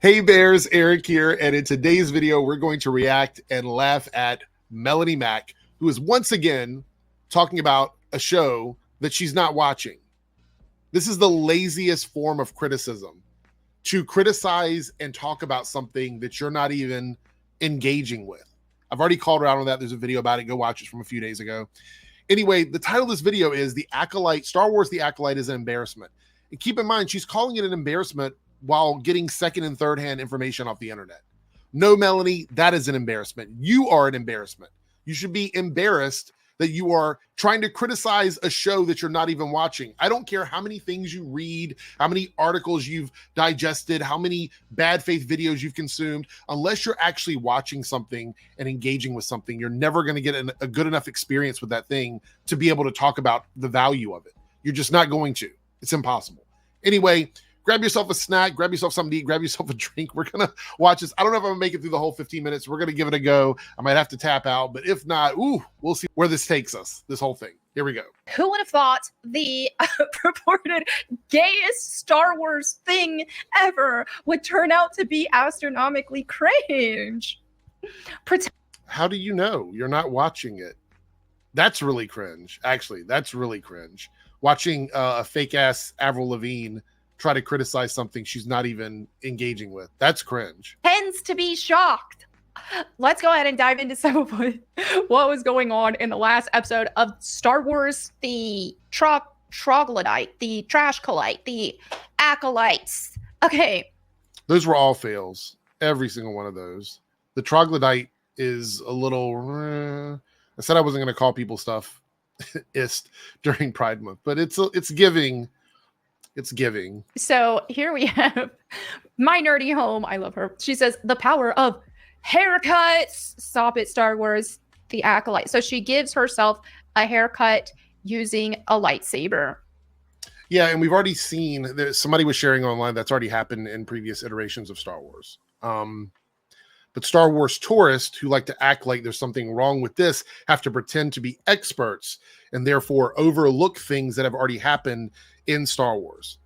Hey Bears, Eric here, and in today's video, we're going to react and laugh at Melonie Mac, who is once again talking about a show that she's not watching. This is the laziest form of criticism, to criticize and talk about something that you're not even engaging with. I've already called her out on that. There's a video about it. Go watch it from a few days ago. Anyway, the title of this video is The Acolyte, Star Wars The Acolyte is an Embarrassment. And keep in mind, she's calling it an embarrassment while getting second and third hand information off the internet. No, Melonie, that is an embarrassment. You are an embarrassment. You should be embarrassed that you are trying to criticize a show that you're not even watching. I don't care how many things you read, how many articles you've digested, how many bad faith videos you've consumed. Unless you're actually watching something and engaging with something, you're never going to get a good enough experience with that thing to be able to talk about the value of it. You're just not going to. It's impossible. Anyway, grab yourself a snack, grab yourself something to eat, grab yourself a drink. We're going to watch this. I don't know if I'm going to make it through the whole 15 minutes. We're going to give it a go. I might have to tap out, but if not, we'll see where this takes us, this whole thing. Here we go. Who would have thought the purported gayest Star Wars thing ever would turn out to be astronomically cringe? How do you know you're not watching it? That's really cringe. Actually, that's really cringe. Watching a fake-ass Avril Lavigne try to criticize something she's not even engaging with. That's cringe. Tends to be shocked. Let's go ahead and dive into some of what was going on in the last episode of Star Wars, the Troglodyte, the Trashcolite, the Acolytes. Okay. Those were all fails. Every single one of those. The Troglodyte is a little... I said I wasn't going to call people stuff during Pride Month, but it's giving. It's giving. So here we have my nerdy home. I love her. She says, the power of haircuts. Stop it, Star Wars, the Acolyte. So she gives herself a haircut using a lightsaber. Yeah, and we've already seen that somebody was sharing online that's already happened in previous iterations of Star Wars. But Star Wars tourists who like to act like there's something wrong with this have to pretend to be experts and therefore overlook things that have already happened in Star Wars.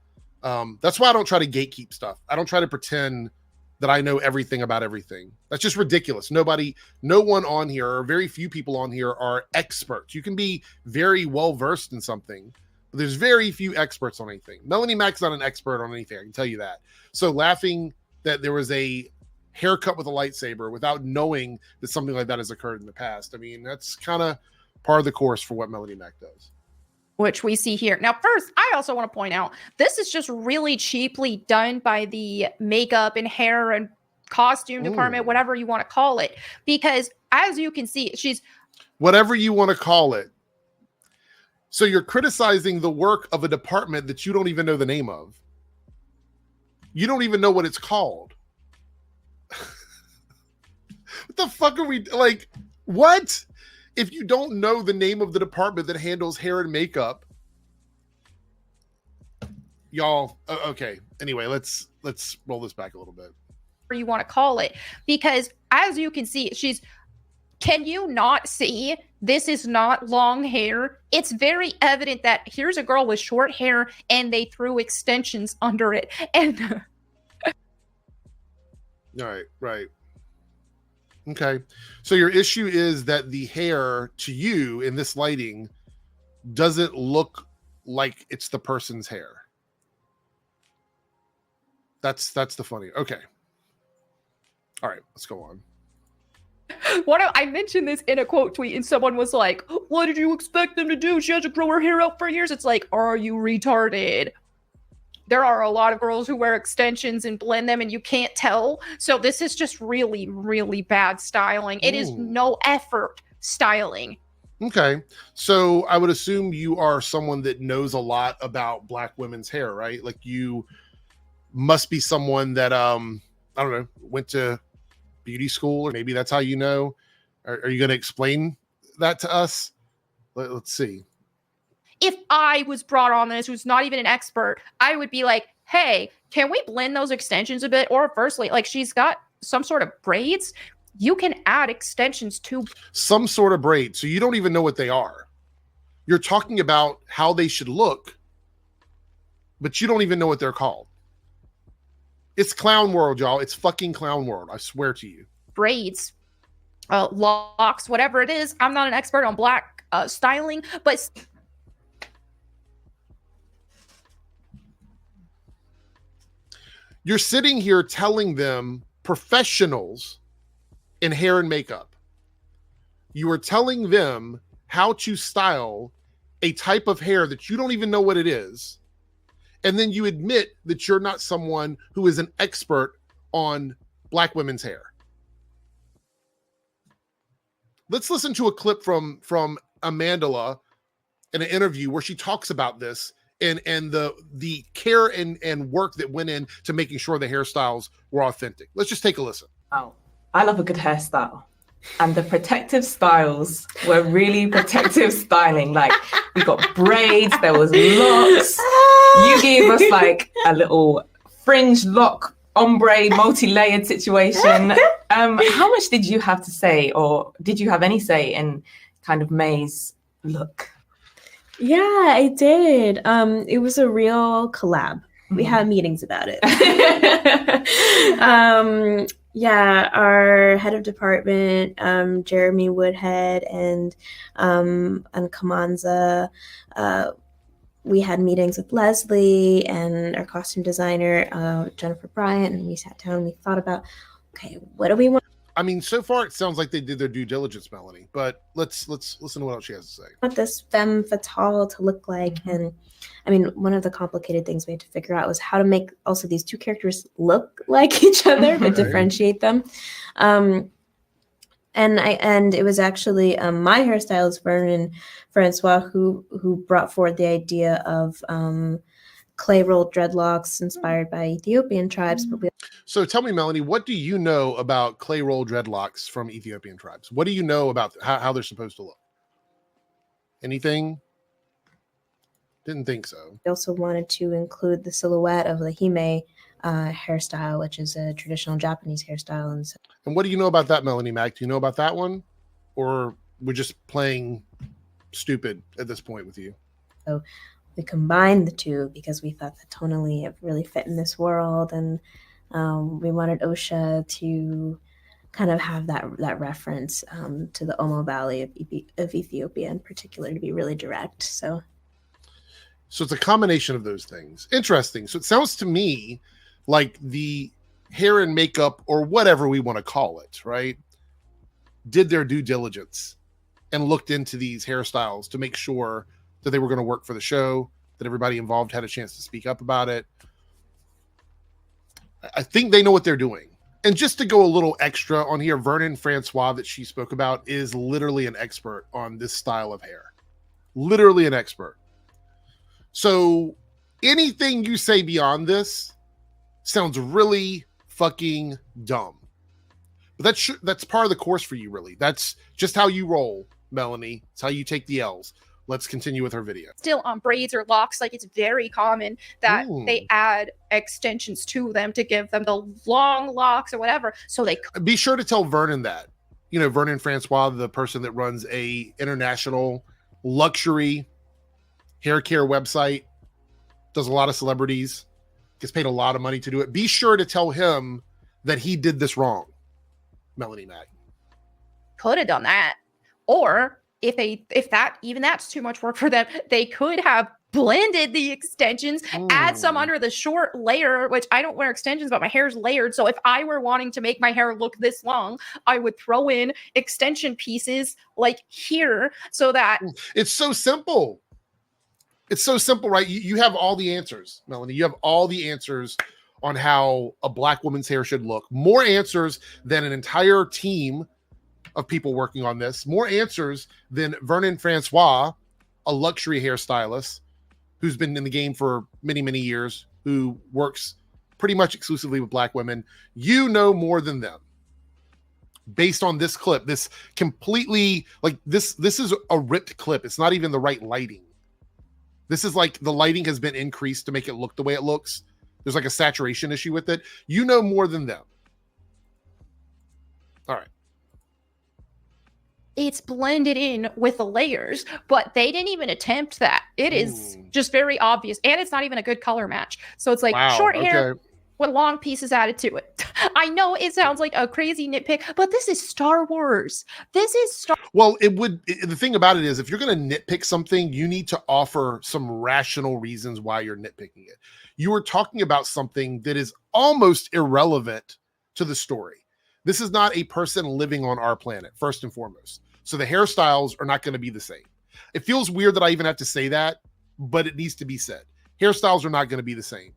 That's why I don't try to gatekeep stuff. I don't try to pretend that I know everything about everything. That's just ridiculous. No one on here, or very few people on here, are experts. You can be very well versed in something, but there's very few experts on anything. Melonie Mac's not an expert on anything, I can tell you that. So laughing that there was a haircut with a lightsaber without knowing that something like that has occurred in the past, I mean, that's kind of part of the course for what Melonie Mac does. Which we see here. Now, first, I also want to point out, this is just really cheaply done by the makeup and hair and costume department, whatever you want to call it. Because as you can see, she's... Whatever you want to call it. So you're criticizing the work of a department that you don't even know the name of. You don't even know what it's called. What the fuck are we... Like, what? If you don't know the name of the department that handles hair and makeup, y'all, okay. Anyway, let's roll this back a little bit. You want to call it, because as you can see, can you not see this is not long hair? It's very evident that here's a girl with short hair and they threw extensions under it. And right. Okay, so your issue is that the hair to you in this lighting doesn't look like it's the person's hair. That's the funny. Okay. All right, let's go on. I mentioned this in a quote tweet, and someone was like, what did you expect them to do? She has to grow her hair out for years. It's like, are you retarded? There are a lot of girls who wear extensions and blend them and you can't tell. So this is just really, really bad styling. It is no effort styling. Okay. So I would assume you are someone that knows a lot about Black women's hair, right? Like you must be someone that, I don't know, went to beauty school, or maybe that's how you know. Are you going to explain that to us? Let's see. If I was brought on this, who's not even an expert, I would be like, hey, can we blend those extensions a bit? Or firstly, like she's got some sort of braids. You can add extensions to some sort of braid. So you don't even know what they are. You're talking about how they should look, but you don't even know what they're called. It's clown world, y'all. It's fucking clown world. I swear to you. Braids, locks, whatever it is. I'm not an expert on black styling, but you're sitting here telling them, professionals in hair and makeup, you are telling them how to style a type of hair that you don't even know what it is. And then you admit that you're not someone who is an expert on black women's hair. Let's listen to a clip from Amandla in an interview where she talks about this and the care and work that went in to making sure the hairstyles were authentic. Let's just take a listen. Oh, I love a good hairstyle. And the protective styles were really protective styling. Like, we got braids, there was locks. You gave us like a little fringe lock, ombre, multi-layered situation. How much did you have to say, or did you have any say in kind of May's look? Yeah, I did. It was a real collab. We had meetings about it. Yeah, our head of department, Jeremy Woodhead and Kamanza, we had meetings with Leslie and our costume designer, Jennifer Bryant, and we sat down and we thought about, okay, what do we want? I mean, so far it sounds like they did their due diligence, Melonie, but let's listen to what else she has to say. What this femme fatale to look like. And I mean, one of the complicated things we had to figure out was how to make also these two characters look like each other, but differentiate them. And it was actually my hairstylist, Vernon Francois, who brought forward the idea of clay rolled dreadlocks inspired by Ethiopian tribes. So tell me, Melonie, what do you know about clay rolled dreadlocks from Ethiopian tribes? What do you know about how they're supposed to look? Anything? Didn't think so. We also wanted to include the silhouette of the hime hairstyle, which is a traditional Japanese hairstyle. And what do you know about that, Melonie Mac? Do you know about that one? Or we're just playing stupid at this point with you? So we combined the two because we thought that tonally it really fit in this world. And we wanted OSHA to kind of have that reference to the Omo Valley of Ethiopia in particular, to be really direct. So it's a combination of those things. Interesting. So it sounds to me like the hair and makeup, or whatever we want to call it, right, did their due diligence and looked into these hairstyles to make sure that they were going to work for the show, that everybody involved had a chance to speak up about it. I think they know what they're doing. And just to go a little extra on here, Vernon Francois that she spoke about is literally an expert on this style of hair. Literally an expert. So anything you say beyond this sounds really fucking dumb. But that's part of the course for you, really. That's just how you roll, Melonie. It's how you take the L's. Let's continue with her video. Still on braids or locks, like, it's very common that they add extensions to them to give them the long locks or whatever. So they be sure to tell Vernon that. You know, Vernon Francois, the person that runs a international luxury hair care website, does a lot of celebrities, gets paid a lot of money to do it. Be sure to tell him that he did this wrong, Melonie Mac. Could have done that. Or if that's too much work for them, they could have blended the extensions, add some under the short layer, which I don't wear extensions, but my hair's layered. So if I were wanting to make my hair look this long, I would throw in extension pieces like here so that it's so simple. It's so simple, right? You have all the answers, Melonie. You have all the answers on how a black woman's hair should look. More answers than an entire team of people working on this. More answers than Vernon Francois, a luxury hairstylist who's been in the game for many, many years, who works pretty much exclusively with black women. You know more than them. Based on this clip, this completely, like, this is a ripped clip. It's not even the right lighting. This is like the lighting has been increased to make it look the way it looks. There's like a saturation issue with it. You know more than them. All right. It's blended in with the layers, but they didn't even attempt that. It is just very obvious. And it's not even a good color match. So it's like short hair. with long pieces added to it. I know it sounds like a crazy nitpick, but this is Star Wars. This is Star. Well, the thing about it is, if you're going to nitpick something, you need to offer some rational reasons why you're nitpicking it. You are talking about something that is almost irrelevant to the story. This is not a person living on our planet, first and foremost. So the hairstyles are not going to be the same. It feels weird that I even have to say that, but it needs to be said. Hairstyles are not going to be the same.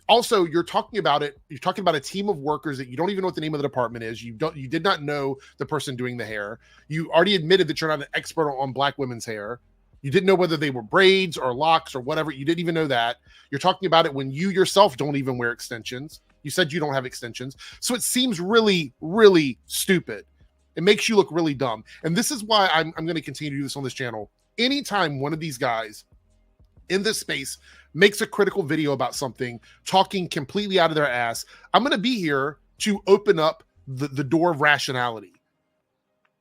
Also, you're talking about a team of workers that you don't even know what the name of the department is. You did not know the person doing the hair. You already admitted that you're not an expert on Black women's hair. You didn't know whether they were braids or locks or whatever. You didn't even know that. You're talking about it when you yourself don't even wear extensions. You said you don't have extensions. So it seems really, really stupid. It makes you look really dumb. And this is why I'm going to continue to do this on this channel. Anytime one of these guys in this space makes a critical video about something, talking completely out of their ass, I'm going to be here to open up the door of rationality.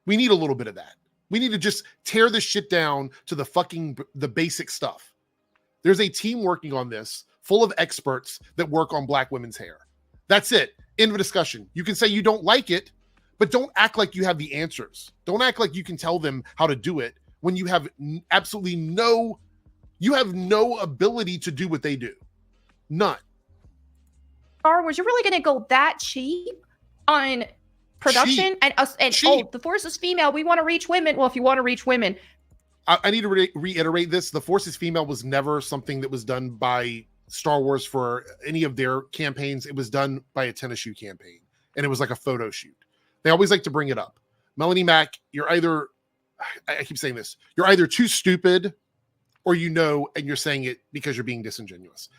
We need a little bit of that. We need to just tear this shit down to the basic stuff. There's a team working on this full of experts that work on Black women's hair. That's it. End of discussion. You can say you don't like it, but don't act like you have the answers. Don't act like you can tell them how to do it when you have absolutely no ability to do what they do. None. Star Wars, you're really going to go that cheap on production? Cheap. Oh, the Force is female. We want to reach women. Well, if you want to reach women. I need to reiterate this. The Force is female was never something that was done by Star Wars for any of their campaigns. It was done by a tennis shoe campaign, and it was like a photo shoot. They always like to bring it up. Melonie Mac, I keep saying this, you're either too stupid or and you're saying it because you're being disingenuous.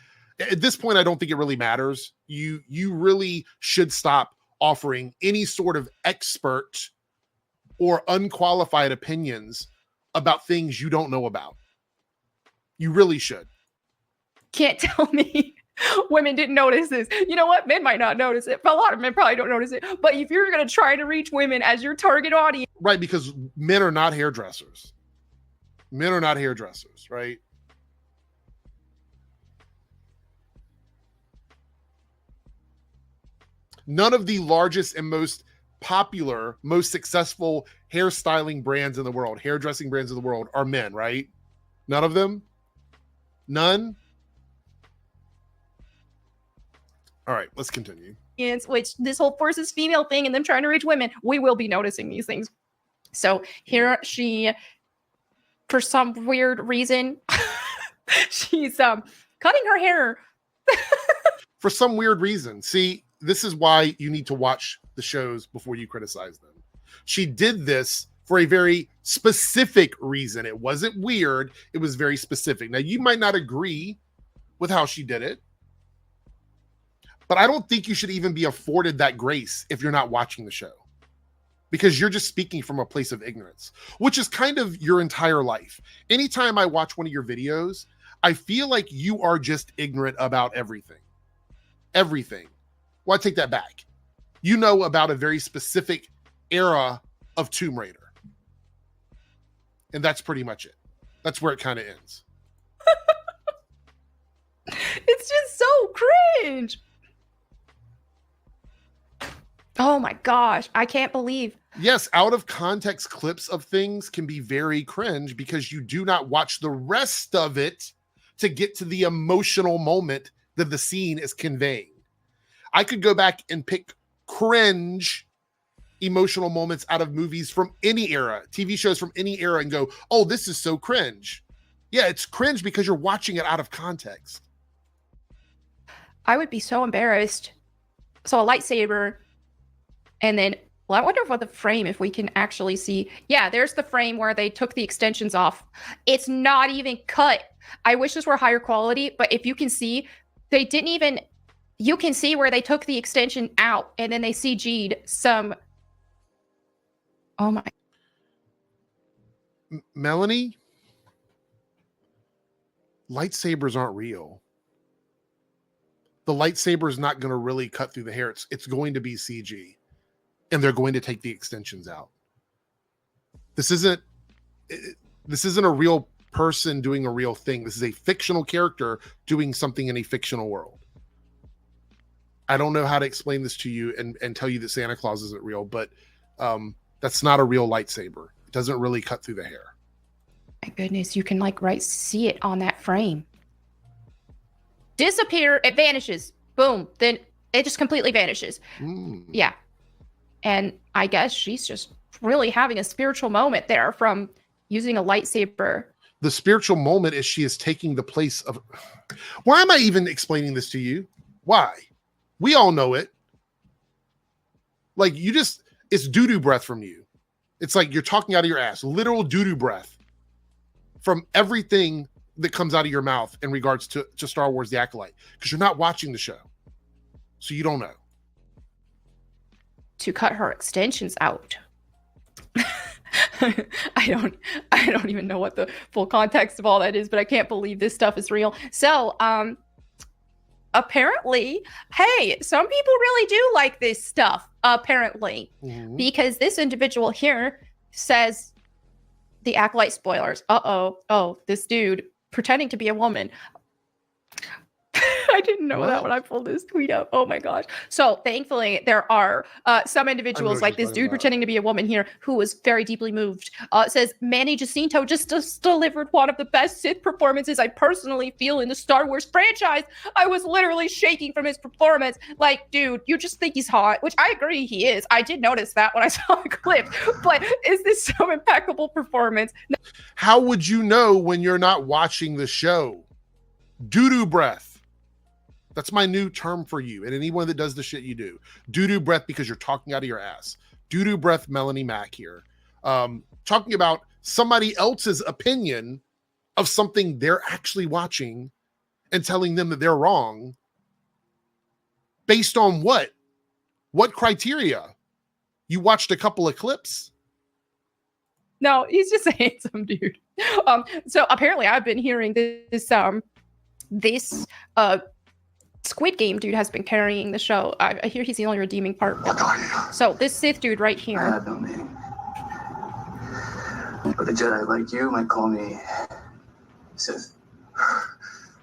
At this point, I don't think it really matters. You really should stop offering any sort of expert or unqualified opinions about things you don't know about. You really should. Can't tell me women didn't notice this. You know what? Men might not notice it. But a lot of men probably don't notice it. But if you're going to try to reach women as your target audience. Right, because men are not hairdressers. Men are not hairdressers, right? None of the largest and most popular, most successful hairstyling brands in the world, hairdressing brands in the world are men, right? None of them? None? All right, let's continue. Which this whole Force is female thing and them trying to reach women, we will be noticing these things. So here she, for some weird reason, she's cutting her hair. For some weird reason. See, this is why you need to watch the shows before you criticize them. She did this for a very specific reason. It wasn't weird. It was very specific. Now, you might not agree with how she did it, but I don't think you should even be afforded that grace if you're not watching the show, because you're just speaking from a place of ignorance, which is kind of your entire life. Anytime I watch one of your videos, I feel like you are just ignorant about everything. Everything. Well, I take that back. You know about a very specific era of Tomb Raider. And that's pretty much it. That's where it kind of ends. It's just so cringe. Oh my gosh, I can't believe. Yes, out of context clips of things can be very cringe because you do not watch the rest of it to get to the emotional moment that the scene is conveying. I could go back and pick cringe emotional moments out of movies from any era, TV shows from any era, and go, oh, this is so cringe. Yeah, it's cringe because you're watching it out of context. I would be so embarrassed. So a lightsaber, and then, well, I wonder what the frame, if we can actually see. Yeah, there's the frame where they took the extensions off. It's not even cut. I wish this were higher quality, but if you can see, they didn't even, you can see where they took the extension out and then they CG'd some. Oh my. Melonie, lightsabers aren't real. The lightsaber is not going to really cut through the hair. It's going to be CG, and they're going to take the extensions out. This isn't a real person doing a real thing. This is a fictional character doing something in a fictional world. I don't know how to explain this to you and tell you that Santa Claus isn't real, but that's not a real lightsaber. It doesn't really cut through the hair. My goodness, you can like see it on that frame. Disappear, it vanishes. Boom. Then it just completely vanishes. Yeah. And I guess she's just really having a spiritual moment there from using a lightsaber. The spiritual moment is she is taking the place of... Why am I even explaining this to you? Why? We all know it. Like, you just... It's doo-doo breath from you. It's like you're talking out of your ass. Literal doo-doo breath from everything that comes out of your mouth in regards to Star Wars The Acolyte. Because you're not watching the show. So you don't know. To cut her extensions out. I don't even know what the full context of all that is, but I can't believe this stuff is real. So, apparently, hey, some people really do like this stuff, apparently. Because this individual here says the Acolyte spoilers. Oh, this dude pretending to be a woman. I didn't know that when I pulled this tweet up. Oh my gosh. So thankfully there are some individuals like this dude pretending to be a woman here who was very deeply moved. It says Manny Jacinto just delivered one of the best Sith performances I personally feel in the Star Wars franchise. I was literally shaking from his performance. Like, dude, you just think he's hot, which I agree he is. I did notice that when I saw the clip, but is this some impeccable performance? How would you know when you're not watching the show? Doo-doo breath. That's my new term for you and anyone that does the shit you do. Doo-doo breath because you're talking out of your ass. Doo-doo breath, Melonie Mack here. Talking about somebody else's opinion of something they're actually watching and telling them that they're wrong. Based on what? What criteria? You watched a couple of clips? No, he's just a handsome dude. So apparently I've been hearing this Squid Game dude has been carrying the show. I hear he's the only redeeming part. So this Sith dude right here. I have no name. But the Jedi like you might call me Sith.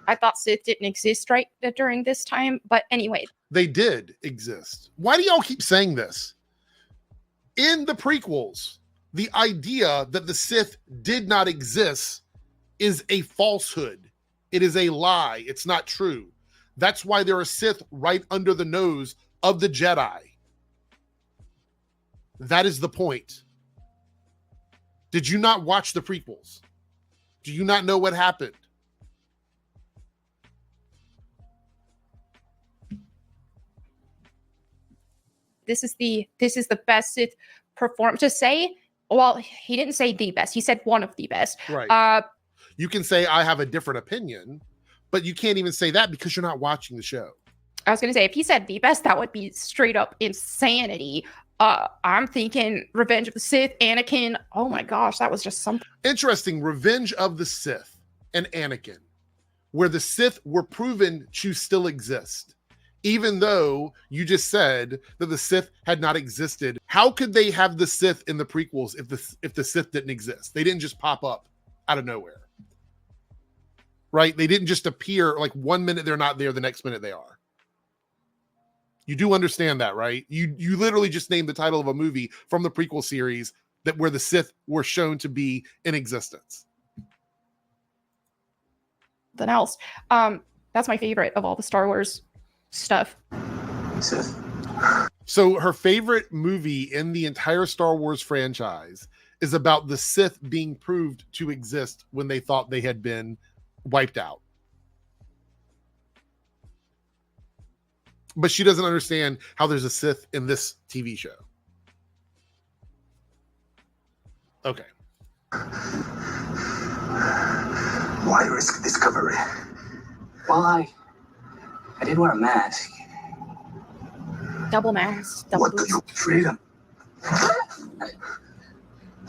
I thought Sith didn't exist right during this time, but anyway. They did exist. Why do y'all keep saying this? In the prequels, the idea that the Sith did not exist is a falsehood. It is a lie. It's not true. That's why there are Sith right under the nose of the Jedi. That is the point. Did you not watch the prequels? Do you not know what happened? This is the best Sith performance. To say, well, he didn't say the best. He said one of the best. Right. You can say I have a different opinion, but you can't even say that because you're not watching the show. I was going to say, if he said the best, that would be straight up insanity. I'm thinking Revenge of the Sith, Anakin. Oh my gosh, that was just something. Interesting. Revenge of the Sith and Anakin, where the Sith were proven to still exist. Even though you just said that the Sith had not existed. How could they have the Sith in the prequels if the Sith didn't exist? They didn't just pop up out of nowhere. Right? They didn't just appear like 1 minute they're not there, the next minute they are. You do understand that, right? You literally just named the title of a movie from the prequel series that where the Sith were shown to be in existence. Something else. That's my favorite of all the Star Wars stuff. Sith. So her favorite movie in the entire Star Wars franchise is about the Sith being proved to exist when they thought they had been wiped out. But she doesn't understand how there's a Sith in this TV show. Okay. Why risk discovery? Well, I did wear a mask. Double mask. Double What do you freedom? The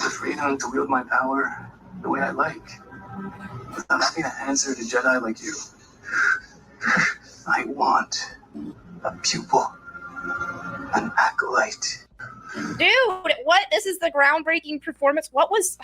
freedom to wield my power the way I like. Without having to answer to Jedi like you. I want a pupil. An acolyte. Dude, what? This is the groundbreaking performance. What was...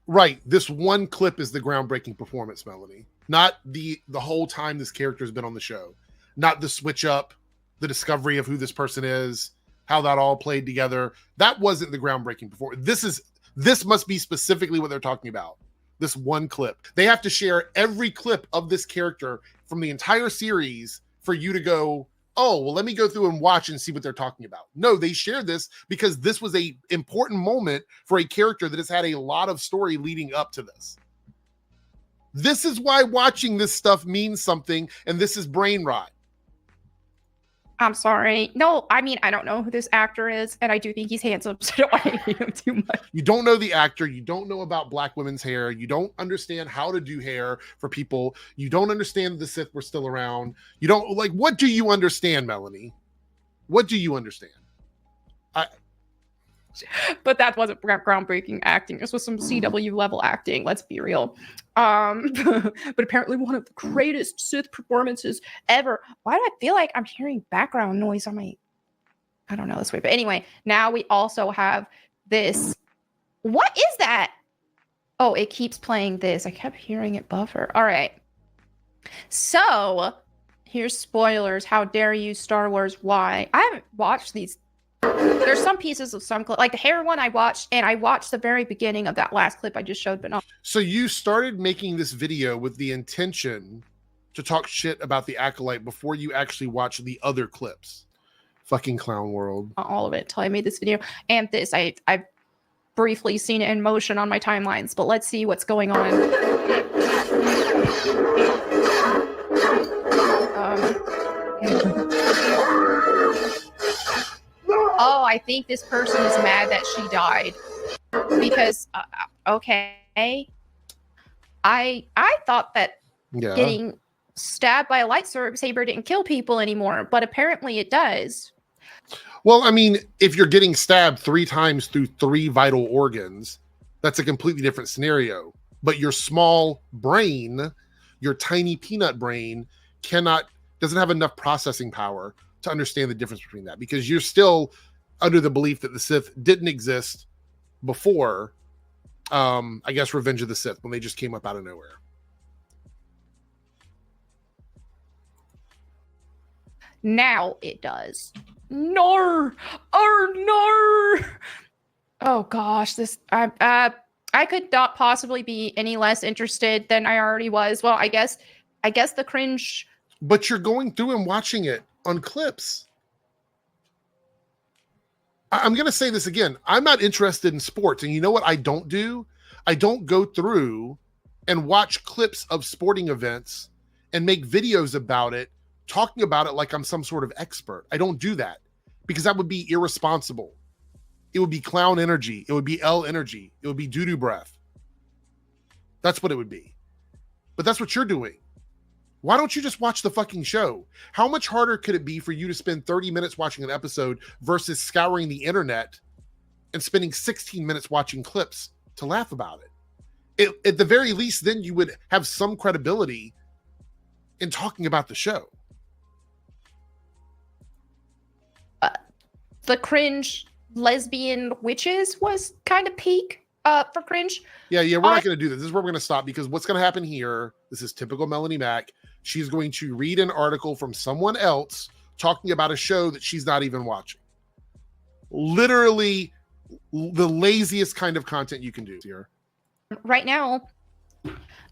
Right. This one clip is the groundbreaking performance, Melonie. Not the whole time this character has been on the show. not the switch up, the discovery of who this person is, how that all played together. That wasn't the groundbreaking performance. This must be specifically what they're talking about. This one clip. They have to share every clip of this character from the entire series for you to go, oh, well, let me go through and watch and see what they're talking about. No, they shared this because this was a important moment for a character that has had a lot of story leading up to this. This is why watching this stuff means something, and this is brain rot. I'm sorry. No, I mean, I don't know who this actor is, and I do think he's handsome, so I don't want to hate him too much. You don't know the actor. You don't know about Black women's hair. You don't understand how to do hair for people. You don't understand the Sith were still around. You don't, like, what do you understand, Melonie? What do you understand? But that wasn't groundbreaking acting. This was some CW level acting. Let's be real. But apparently one of the greatest Sith performances ever. Why do I feel like I'm hearing background noise on my? I don't know this way. But anyway, now we also have this. What is that? Oh, it keeps playing this. I kept hearing it buffer. All right. So here's spoilers. How dare you, Star Wars? Why? I haven't watched these. There's some pieces of some clip, like the hair one I watched, and I watched the very beginning of that last clip I just showed, but not. So you started making this video with the intention to talk shit about the Acolyte before you actually watched the other clips. Fucking clown world. All of it until I made this video. And this, I've briefly seen it in motion on my timelines, but let's see what's going on. Oh, I think this person is mad that she died because, okay, I thought that getting stabbed by a lightsaber didn't kill people anymore, but apparently it does. Well, I mean, if you're getting stabbed 3 times through 3 vital organs, that's a completely different scenario. But your small brain, your tiny peanut brain, doesn't have enough processing power to understand the difference between that, because you're still under the belief that the Sith didn't exist before, I guess, Revenge of the Sith, when they just came up out of nowhere. Now it does. Nar! Nar! Oh gosh, I could not possibly be any less interested than I already was. Well, I guess the cringe. But you're going through and watching it on clips. I'm going to say this again. I'm not interested in sports. And you know what I don't do? I don't go through and watch clips of sporting events and make videos about it, talking about it like I'm some sort of expert. I don't do that because that would be irresponsible. It would be clown energy. It would be L energy. It would be doo-doo breath. That's what it would be. But that's what you're doing. Why don't you just watch the fucking show? How much harder could it be for you to spend 30 minutes watching an episode versus scouring the internet and spending 16 minutes watching clips to laugh about it? At the very least, then you would have some credibility in talking about the show. The cringe lesbian witches was kind of peak for cringe. Yeah, we're not going to do this. This is where we're going to stop, because what's going to happen here, this is typical Melonie Mac. She's going to read an article from someone else talking about a show that she's not even watching. Literally the laziest kind of content you can do here. Right now,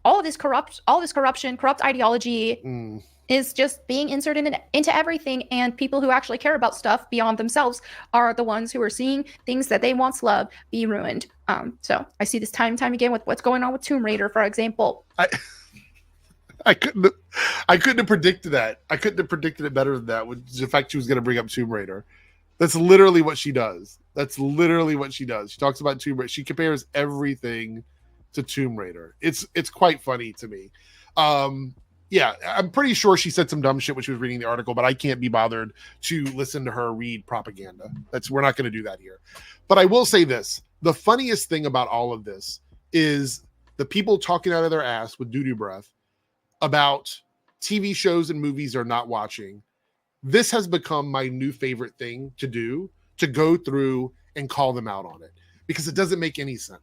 all this corruption, corrupt ideology is just being inserted into everything, and people who actually care about stuff beyond themselves are the ones who are seeing things that they once loved be ruined. So I see this time and time again with what's going on with Tomb Raider, for example. I couldn't have predicted that. I couldn't have predicted it better than that, with the fact she was going to bring up Tomb Raider. That's literally what she does. She talks about Tomb Raider. She compares everything to Tomb Raider. It's quite funny to me. Yeah, I'm pretty sure she said some dumb shit when she was reading the article, but I can't be bothered to listen to her read propaganda. We're not going to do that here. But I will say this. The funniest thing about all of this is the people talking out of their ass with doo-doo breath about TV shows and movies they're not watching. This has become my new favorite thing to do, to go through and call them out on it, because it doesn't make any sense.